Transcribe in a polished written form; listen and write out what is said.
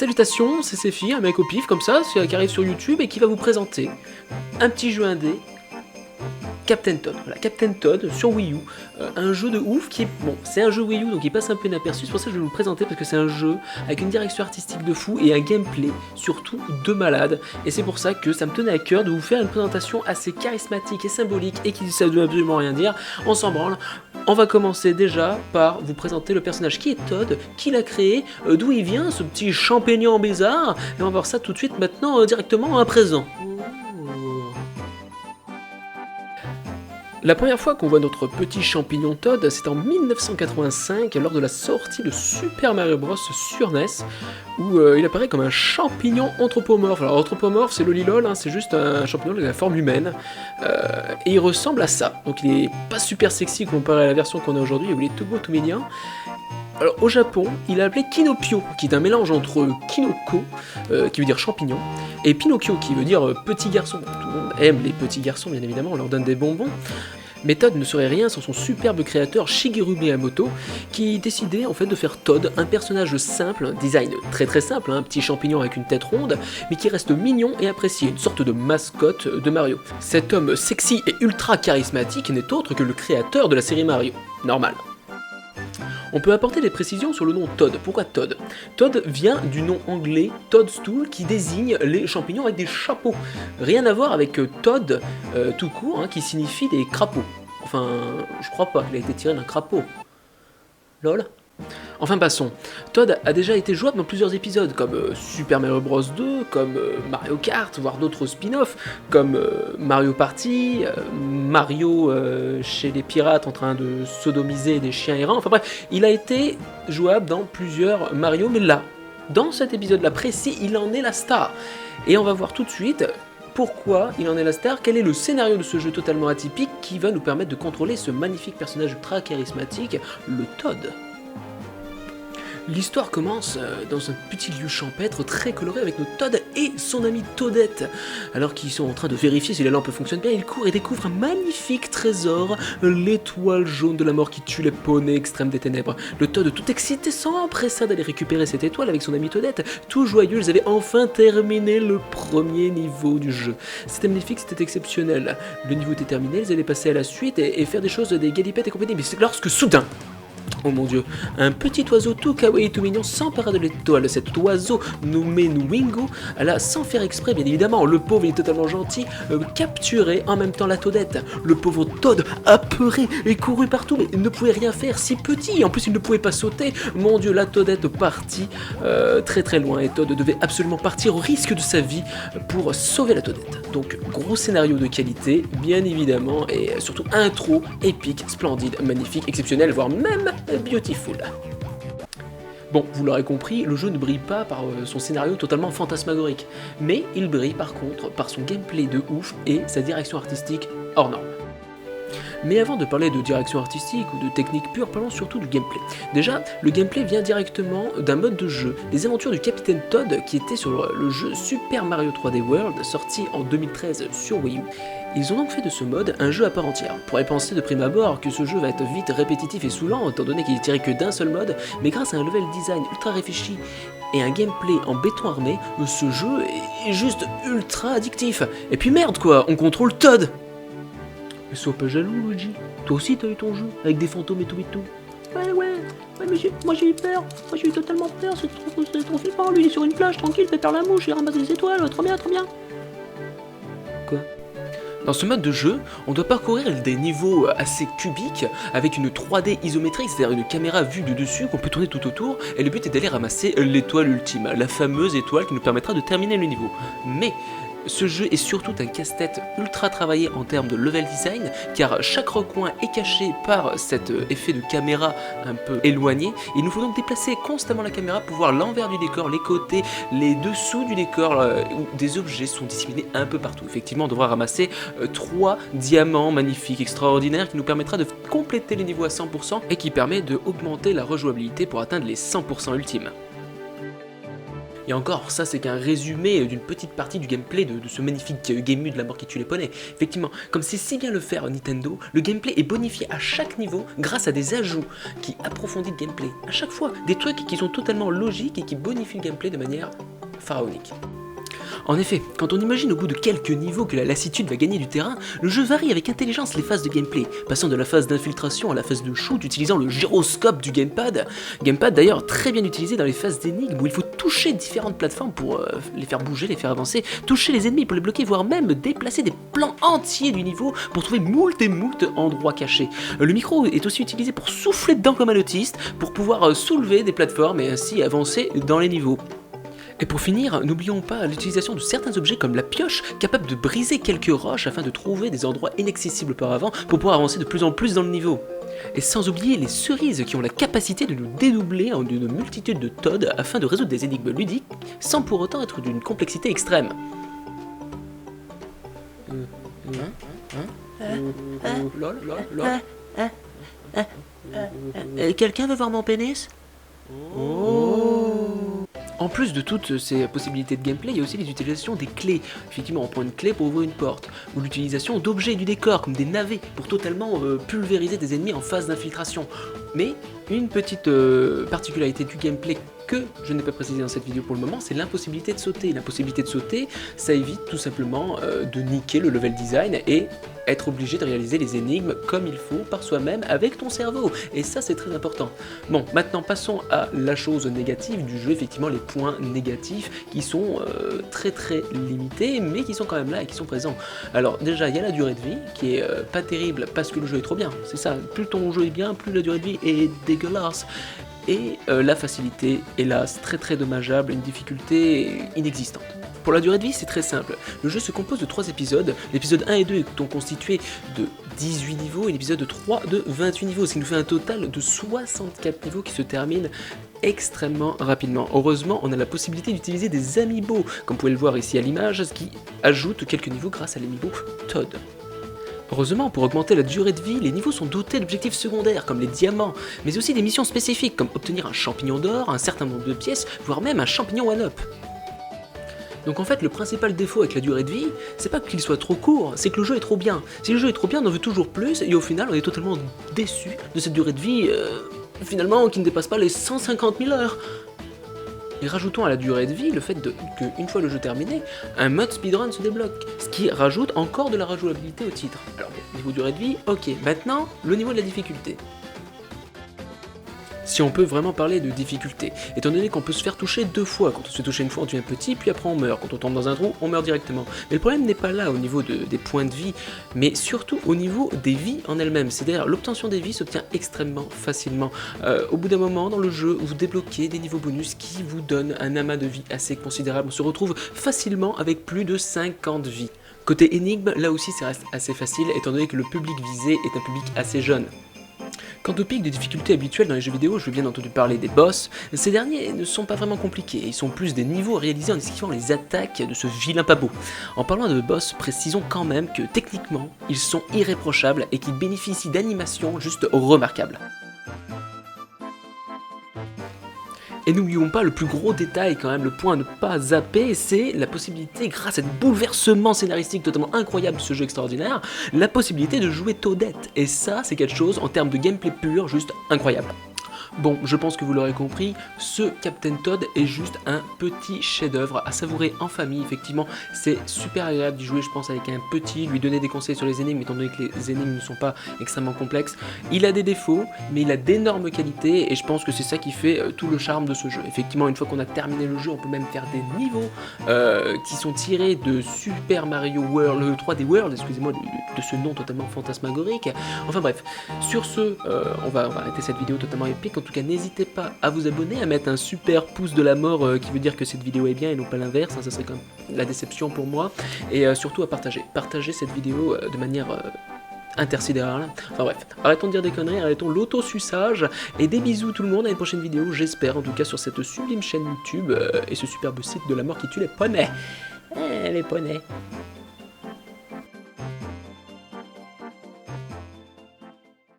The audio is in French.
Salutations, c'est Sephi, un mec au pif comme ça, qui arrive sur YouTube et qui va vous présenter un petit jeu indé, Captain Todd. Voilà, Captain Todd sur Wii U, un jeu de ouf qui est, bon, c'est un jeu Wii U donc il passe un peu inaperçu, c'est pour ça que je vais vous le présenter parce que c'est un jeu avec une direction artistique de fou et un gameplay surtout de malade, et c'est pour ça que ça me tenait à cœur de vous faire une présentation assez charismatique et symbolique et qui ne veut absolument rien dire, on s'en branle. On va commencer déjà par vous présenter le personnage qui est Todd, qui l'a créé, d'où il vient, ce petit champignon bizarre, et on va voir ça tout de suite maintenant directement à présent. La première fois qu'on voit notre petit champignon Todd, c'est en 1985, lors de la sortie de Super Mario Bros sur NES, où il apparaît comme un champignon anthropomorphe. Alors anthropomorphe, c'est lolilol, hein, c'est juste un champignon de la forme humaine, et il ressemble à ça. Donc il est pas super sexy comparé à la version qu'on a aujourd'hui, où il est tout beau, tout mignon. Alors au Japon, il est appelé Kinopio, qui est un mélange entre Kinoko, qui veut dire champignon, et Pinocchio, qui veut dire petit garçon. Tout le monde aime les petits garçons, bien évidemment, on leur donne des bonbons. Mais Todd ne serait rien sans son superbe créateur Shigeru Miyamoto, qui décidait en fait de faire Todd un personnage simple, un design très simple, un petit champignon avec une tête ronde, mais qui reste mignon et apprécié, une sorte de mascotte de Mario. Cet homme sexy et ultra charismatique n'est autre que le créateur de la série Mario. Normal. On peut apporter des précisions sur le nom Todd. Pourquoi Todd? Todd vient du nom anglais Toadstool qui désigne les champignons avec des chapeaux. Rien à voir avec Todd tout court, hein, qui signifie des crapauds. Enfin, je crois pas qu'il a été tiré d'un crapaud. Lol. Enfin passons, Todd a déjà été jouable dans plusieurs épisodes, comme Super Mario Bros 2, comme Mario Kart, voire d'autres spin-offs, comme Mario Party, Mario chez les pirates en train de sodomiser des chiens errants, enfin bref, il a été jouable dans plusieurs Mario, mais là, dans cet épisode-là précis, il en est la star. Et on va voir tout de suite pourquoi il en est la star, quel est le scénario de ce jeu totalement atypique qui va nous permettre de contrôler ce magnifique personnage ultra charismatique, le Todd. L'histoire commence dans un petit lieu champêtre très coloré avec notre Todd et son ami Toadette. Alors qu'ils sont en train de vérifier si la lampe fonctionne bien, ils courent et découvrent un magnifique trésor, l'étoile jaune de la mort qui tue les poneys extrêmes des ténèbres. Le Todd, tout excité, s'empressa d'aller récupérer cette étoile avec son ami Toadette. Tout joyeux, ils avaient enfin terminé le premier niveau du jeu. C'était magnifique, c'était exceptionnel. Le niveau était terminé, ils allaient passer à la suite et faire des choses, des galipettes et compagnie. Mais c'est lorsque soudain, oh mon dieu, un petit oiseau tout kawaii et tout mignon s'empara de l'étoile. Cet oiseau nommé Nwingo alla sans faire exprès, bien évidemment, le pauvre il est totalement gentil, capturer en même temps la Toadette. Le pauvre Todd, apeuré et couru partout, mais il ne pouvait rien faire, si petit, en plus il ne pouvait pas sauter. Mon dieu, la Toadette partit très loin et Todd devait absolument partir au risque de sa vie pour sauver la Toadette. Donc gros scénario de qualité, bien évidemment, et surtout intro épique, splendide, magnifique, exceptionnel, voire même beautiful. Bon, vous l'aurez compris, le jeu ne brille pas par son scénario totalement fantasmagorique, mais il brille par contre par son gameplay de ouf et sa direction artistique hors norme. Mais avant de parler de direction artistique ou de technique pure, parlons surtout du gameplay. Déjà, le gameplay vient directement d'un mode de jeu, des aventures du Capitaine Todd qui était sur le jeu Super Mario 3D World, sorti en 2013 sur Wii U. Ils ont donc fait de ce mode un jeu à part entière. On pourrait penser de prime abord que ce jeu va être vite répétitif et saoulant, étant donné qu'il est tiré que d'un seul mode, mais grâce à un level design ultra réfléchi et un gameplay en béton armé, ce jeu est juste ultra addictif. Et puis merde quoi, on contrôle Todd. Mais sois pas jaloux, Luigi. Toi aussi, t'as eu ton jeu, avec des fantômes et tout et tout. Ouais, mais moi j'ai eu peur. Moi j'ai eu totalement peur, c'est trop flippant. Lui, il est sur une plage, tranquille, fait faire la mouche, il ramasse des étoiles, trop bien. Quoi? Dans ce mode de jeu, on doit parcourir des niveaux assez cubiques, avec une 3D isométrique, c'est-à-dire une caméra vue de dessus qu'on peut tourner tout autour, et le but est d'aller ramasser l'étoile ultime, la fameuse étoile qui nous permettra de terminer le niveau. Mais ce jeu est surtout un casse-tête ultra travaillé en termes de level design, car chaque recoin est caché par cet effet de caméra un peu éloigné. Il nous faut donc déplacer constamment la caméra pour voir l'envers du décor, les côtés, les dessous du décor, où des objets sont disséminés un peu partout. Effectivement, on devra ramasser 3 diamants magnifiques, extraordinaires, qui nous permettra de compléter les niveaux à 100% et qui permet d'augmenter la rejouabilité pour atteindre les 100% ultimes. Et encore, ça c'est qu'un résumé d'une petite partie du gameplay de ce magnifique game mode de la mort qui tue les poneys. Effectivement, comme c'est si bien le faire Nintendo, le gameplay est bonifié à chaque niveau grâce à des ajouts qui approfondissent le gameplay. À chaque fois, des trucs qui sont totalement logiques et qui bonifient le gameplay de manière pharaonique. En effet, quand on imagine au bout de quelques niveaux que la lassitude va gagner du terrain, le jeu varie avec intelligence les phases de gameplay, passant de la phase d'infiltration à la phase de shoot utilisant le gyroscope du gamepad. Gamepad d'ailleurs très bien utilisé dans les phases d'énigmes où il faut toucher différentes plateformes pour les faire bouger, les faire avancer, toucher les ennemis pour les bloquer, voire même déplacer des plans entiers du niveau pour trouver moult et moult endroits cachés. Le micro est aussi utilisé pour souffler dedans comme un autiste, pour pouvoir soulever des plateformes et ainsi avancer dans les niveaux. Et pour finir, n'oublions pas l'utilisation de certains objets comme la pioche, capable de briser quelques roches afin de trouver des endroits inaccessibles auparavant pour pouvoir avancer de plus en plus dans le niveau. Et sans oublier les cerises qui ont la capacité de nous dédoubler en une multitude de Toad afin de résoudre des énigmes ludiques sans pour autant être d'une complexité extrême. Quelqu'un veut voir mon pénis ? En plus de toutes ces possibilités de gameplay, il y a aussi les utilisations des clés. Effectivement, on prend une clé pour ouvrir une porte, ou l'utilisation d'objets du décor, comme des navets, pour totalement pulvériser des ennemis en phase d'infiltration. Mais une petite particularité du gameplay que je n'ai pas précisé dans cette vidéo pour le moment, c'est l'impossibilité de sauter. L'impossibilité de sauter, ça évite tout simplement de niquer le level design et être obligé de réaliser les énigmes comme il faut par soi-même avec ton cerveau. Et ça, c'est très important. Bon, maintenant passons à la chose négative du jeu, effectivement les points négatifs qui sont très limités, mais qui sont quand même là et qui sont présents. Alors déjà, il y a la durée de vie qui est pas terrible parce que le jeu est trop bien. C'est ça, plus ton jeu est bien, plus la durée de vie est dégueulasse. Et la facilité, hélas, très dommageable, une difficulté inexistante. Pour la durée de vie, c'est très simple. Le jeu se compose de 3 épisodes. L'épisode 1 et 2 sont constitués de 18 niveaux et l'épisode 3 de 28 niveaux, ce qui nous fait un total de 64 niveaux qui se terminent extrêmement rapidement. Heureusement, on a la possibilité d'utiliser des amiibo, comme vous pouvez le voir ici à l'image, ce qui ajoute quelques niveaux grâce à l'amiibo Toad. Heureusement, pour augmenter la durée de vie, les niveaux sont dotés d'objectifs secondaires comme les diamants, mais aussi des missions spécifiques comme obtenir un champignon d'or, un certain nombre de pièces, voire même un champignon one-up. Donc en fait, le principal défaut avec la durée de vie, c'est pas qu'il soit trop court, c'est que le jeu est trop bien. Si le jeu est trop bien, on en veut toujours plus, et au final, on est totalement déçu de cette durée de vie, finalement, qui ne dépasse pas les 150 000 heures. Et rajoutons à la durée de vie le fait qu'une fois le jeu terminé, un mode speedrun se débloque, ce qui rajoute encore de la rejouabilité au titre. Alors bon, niveau durée de vie, ok, maintenant, le niveau de la difficulté. Si on peut vraiment parler de difficulté, étant donné qu'on peut se faire toucher 2 fois, quand on se fait toucher une fois on devient petit, puis après on meurt, quand on tombe dans un trou, on meurt directement. Mais le problème n'est pas là au niveau des points de vie, mais surtout au niveau des vies en elles-mêmes, c'est-à-dire l'obtention des vies s'obtient extrêmement facilement. Au bout d'un moment dans le jeu, vous débloquez des niveaux bonus qui vous donnent un amas de vie assez considérable, on se retrouve facilement avec plus de 50 vies. Côté énigme, là aussi ça reste assez facile, étant donné que le public visé est un public assez jeune. Quant aux pics de difficulté habituels dans les jeux vidéo, je vais bien entendu parler des boss. Ces derniers ne sont pas vraiment compliqués, ils sont plus des niveaux réalisés en esquivant les attaques de ce vilain pas beau. En parlant de boss, précisons quand même que techniquement, ils sont irréprochables et qu'ils bénéficient d'animations juste remarquables. Et n'oublions pas le plus gros détail quand même, le point à ne pas zapper, c'est la possibilité, grâce à des bouleversements scénaristiques totalement incroyables de ce jeu extraordinaire, la possibilité de jouer Toadette. Et ça, c'est quelque chose en termes de gameplay pur, juste incroyable. Bon, je pense que vous l'aurez compris, ce Captain Toad est juste un petit chef-d'œuvre à savourer en famille. Effectivement, c'est super agréable d'y jouer, je pense, avec un petit, lui donner des conseils sur les énigmes, étant donné que les énigmes ne sont pas extrêmement complexes. Il a des défauts, mais il a d'énormes qualités, et je pense que c'est ça qui fait tout le charme de ce jeu. Effectivement, une fois qu'on a terminé le jeu, on peut même faire des niveaux qui sont tirés de Super Mario World, le 3D World, excusez-moi de ce nom totalement fantasmagorique. Enfin bref, sur ce, on va arrêter cette vidéo totalement épique. En tout cas, n'hésitez pas à vous abonner, à mettre un super pouce de la mort qui veut dire que cette vidéo est bien et non pas l'inverse, hein, ça serait comme la déception pour moi. Et surtout à partager. Partagez cette vidéo de manière intersidérale. Enfin bref, arrêtons de dire des conneries, arrêtons l'auto-suçage. Et des bisous tout le monde, à une prochaine vidéo, j'espère, en tout cas sur cette sublime chaîne YouTube et ce superbe site de la mort qui tue les poneys. Les poneys.